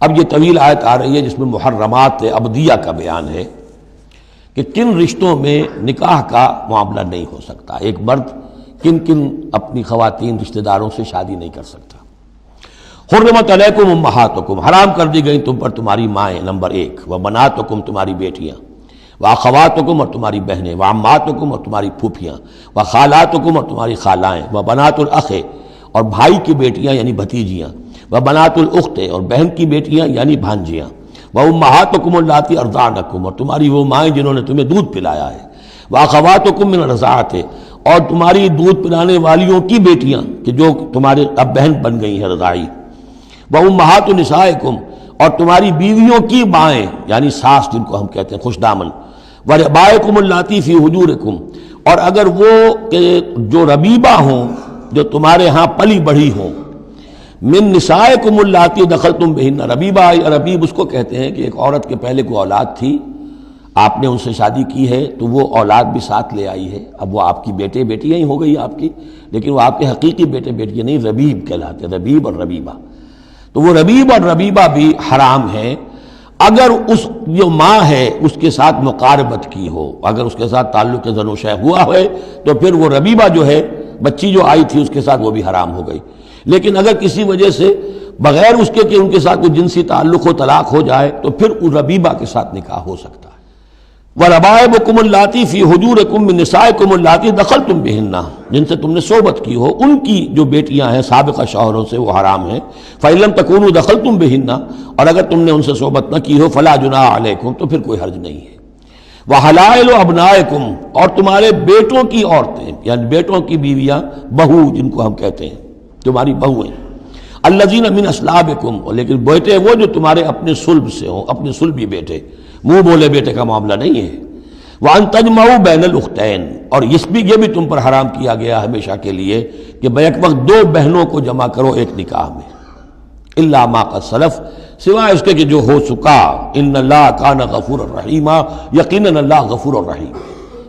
اب یہ طویل آیت آ رہی ہے جس میں محرمات ابدیہ کا بیان ہے کہ کن رشتوں میں نکاح کا معاملہ نہیں ہو سکتا، ایک مرد کن کن اپنی خواتین رشتہ داروں سے شادی نہیں کر سکتا۔ حرمت علیکم امہاتکم، حرام کر دی گئی تم پر تمہاری مائیں، نمبر ایک، وبناتکم، تمہاری بیٹیاں، واخواتکم، اور تمہاری بہنیں، وعماتکم، اور تمہاری پھوپھیاں، وخالاتکم، اور تمہاری خالائیں، وبنات الاخ، اور بھائی کی بیٹیاں یعنی بھتیجیاں، وبنات الاخت، اور بہن کی بیٹیاں یعنی بھانجیاں، وامہاتکم اللاتی ارضعنکم، اور تمہاری وہ مائیں جنہوں نے تمہیں دودھ پلایا ہے، واخواتکم من الرضاعۃ، اور تمہاری دودھ پلانے والیوں کی بیٹیاں کہ جو تمہارے اب بہن بن گئی ہیں رضاعی، وامہات نسائکم، اور تمہاری بیویوں کی مائیں یعنی ساس جن کو ہم کہتے ہیں خوش دامن، وربائکم اللاتی فی حجورکم، اور اگر وہ کہ جو ربیبہ ہوں جو تمہارے ہاں پلی بڑھی ہوں، من نسائکم اللاتی دخلتم بہن، ربیبہ یا ربیب اس کو کہتے ہیں کہ ایک عورت کے پہلے کوئی اولاد تھی، آپ نے ان سے شادی کی ہے تو وہ اولاد بھی ساتھ لے آئی ہے، اب وہ آپ کی بیٹے بیٹیاں ہی ہو گئی آپ کی، لیکن وہ آپ کے حقیقی بیٹے بیٹیاں نہیں، ربیب کہلاتے، ربیب اور ربیبہ، تو وہ ربیب اور ربیبہ بھی حرام ہیں اگر اس جو ماں ہے اس کے ساتھ مقاربت کی ہو، اگر اس کے ساتھ تعلق زن و شہ ہوا ہے تو پھر وہ ربیبہ جو ہے بچی جو آئی تھی اس کے ساتھ وہ بھی حرام ہو گئی، لیکن اگر کسی وجہ سے بغیر اس کے کہ ان کے ساتھ کوئی جنسی تعلق ہو، طلاق ہو جائے تو پھر اس ربیبہ کے ساتھ نکاح ہو سکتا ہے۔ وَرَبَائِبُكُمُ اللَّاتِي فِي حُجُورِكُم مِّن نِّسَائِكُمُ اللَّاتِي دَخَلْتُم بِهِنَّ، جن سے تم نے صحبت کی ہو، ان کی جو بیٹیاں ہیں سابقہ شوہروں سے وہ حرام ہیں، فَإِن لَّمْ تَكُونُوا دَخَلْتُم بِهِنَّ، اور اگر تم نے ان سے صحبت نہ کی ہو، فَلَا جُنَاحَ عَلَيْكُمْ، تو پھر کوئی حرج نہیں ہے۔ وَحَلَائِلُ أَبْنَائِكُمْ، اور تمہارے بیٹوں کی عورتیں یعنی بیٹوں کی بیویاں، بہو جن کو ہم کہتے ہیں، تمہاری بہویں، الذین من اصلابکم، لیکن بیٹے وہ جو تمہارے اپنے صلب سے ہوں، اپنے صلبی بیٹے، منہ بولے بیٹے کا معاملہ نہیں ہے۔ وَأَن تَجْمَعُوا بَيْنَ الْأُخْتَيْنِ، اور یہ بھی تم پر حرام کیا گیا ہمیشہ کے لیے کہ بیک وقت دو بہنوں کو جمع کرو ایک نکاح میں، الا ما قد سلف، سوائے اس کے کہ جو ہو چکا، ان اللہ کان غفور الرحیم، یقیناً اللہ غفور الرحیم،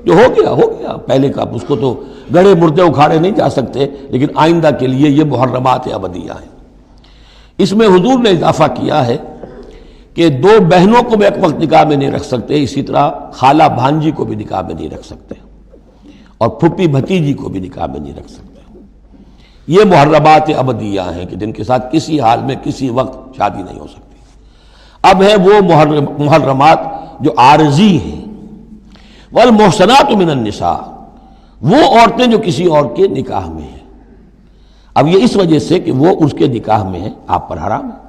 جو ہو گیا پہلے کا، اس کو تو گڑھے مردے اکھاڑے نہیں جا سکتے، لیکن آئندہ کے لیے یہ محرمات ابدیہ ہیں۔ اس میں حضور نے اضافہ کیا ہے کہ دو بہنوں کو بھی ایک وقت نکاح میں نہیں رکھ سکتے، اسی طرح خالہ بھانجی کو بھی نکاح میں نہیں رکھ سکتے، اور پھپھی بھتیجی کو بھی نکاح میں نہیں رکھ سکتے۔ یہ محرمات ابدیہ ہیں کہ جن کے ساتھ کسی حال میں کسی وقت شادی نہیں ہو سکتی۔ اب ہے وہ محرمات جو عارضی ہیں، والمحصنات من النساء، وہ عورتیں جو کسی اور کے نکاح میں ہیں۔ اب یہ اس وجہ سے کہ وہ اس کے نکاح میں ہیں، آپ پر حرام ہے۔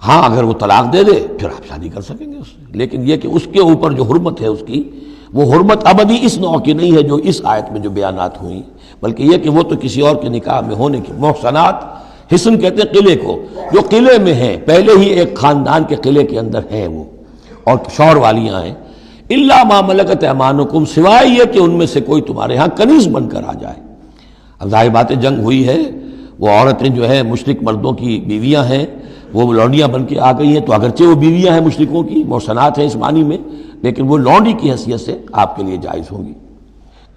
ہاں اگر وہ طلاق دے دے پھر آپ شادی کر سکیں گے اس سے، لیکن یہ کہ اس کے اوپر جو حرمت ہے اس کی، وہ حرمت ابدی اس نوع کی نہیں ہے جو اس آیت میں جو بیانات ہوئی، بلکہ یہ کہ وہ تو کسی اور کے نکاح میں ہونے کی۔ محسنات، حسن کہتے ہیں قلعے کو، جو قلعے میں ہیں، پہلے ہی ایک خاندان کے قلعے کے اندر ہیں وہ، اور شوہر والیاں ہیں، الا ما ملکت ایمانکم، سوائے یہ کہ ان میں سے کوئی تمہارے ہاں کنیز بن کر آ جائے۔ اب ظاہر بات ہے جنگ ہوئی ہے، وہ عورتیں جو ہیں مشرک مردوں کی بیویاں ہیں، وہ لونڈیاں بن کے آ گئی ہیں، تو اگرچہ وہ بیویاں ہیں مشرکوں کی، محسنات ہیں اس معنی میں، لیکن وہ لونڈی کی حیثیت سے آپ کے لیے جائز ہوں گی۔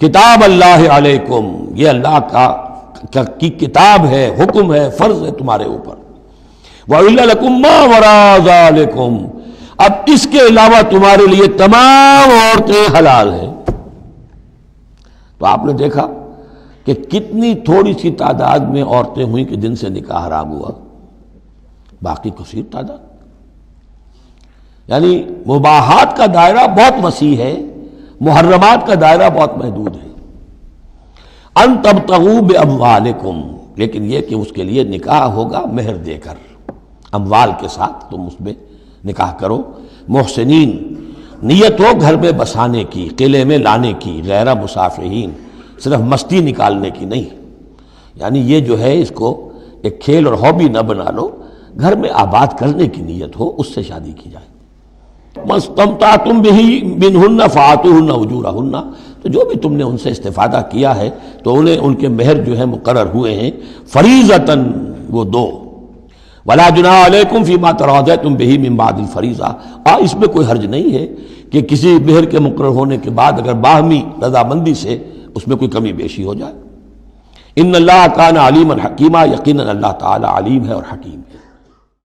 کتاب اللہ علیکم، یہ اللہ کی کتاب ہے، حکم ہے، فرض ہے تمہارے اوپر۔ وَأُحِلَّ لَكُم مَّا وَرَاءَ ذَلِكُم، اب اس کے علاوہ تمہارے لیے تمام عورتیں حلال ہیں۔ تو آپ نے دیکھا کہ کتنی تھوڑی سی تعداد میں عورتیں ہوئیں کہ جن سے نکاح حرام ہوا، باقی کثیر تعداد، یعنی مباحات کا دائرہ بہت وسیع ہے، محرمات کا دائرہ بہت محدود ہے۔ ان تبتغوا باموالکم، لیکن یہ کہ اس کے لیے نکاح ہوگا مہر دے کر، اموال کے ساتھ تم اس میں نکاح کرو۔ محسنین، نیت ہو گھر میں بسانے کی، قلعے میں لانے کی، غیر مسافرین، صرف مستی نکالنے کی نہیں، یعنی یہ جو ہے اس کو ایک کھیل اور ہابی نہ بنا لو، گھر میں آباد کرنے کی نیت ہو، اس سے شادی کی جائے۔ مَسْتَمْتَعْتُمْ بِهِ مِنْهُنَّ فَآتُوهُنَّ أُجُورَهُنَّ، تو جو بھی تم نے ان سے استفادہ کیا ہے تو انہیں ان کے مہر جو ہے مقرر ہوئے ہیں، فریضۃً، وہ دو۔ وَلَا جُنَاحَ عَلَيْكُمْ فِي مَا تَرَاضَيْتُمْ بِهِ مِنْ بَعْدِ الْفَرِيضَةِ، اس میں کوئی حرج نہیں ہے کہ کسی مہر کے مقرر ہونے کے بعد اگر باہمی رضامندی سے اس میں کوئی کمی بیشی ہو جائے۔ ان اللہ کان علیما حکیما، یقیناً اللہ تعالی علیم ہے اور حکیم ہے۔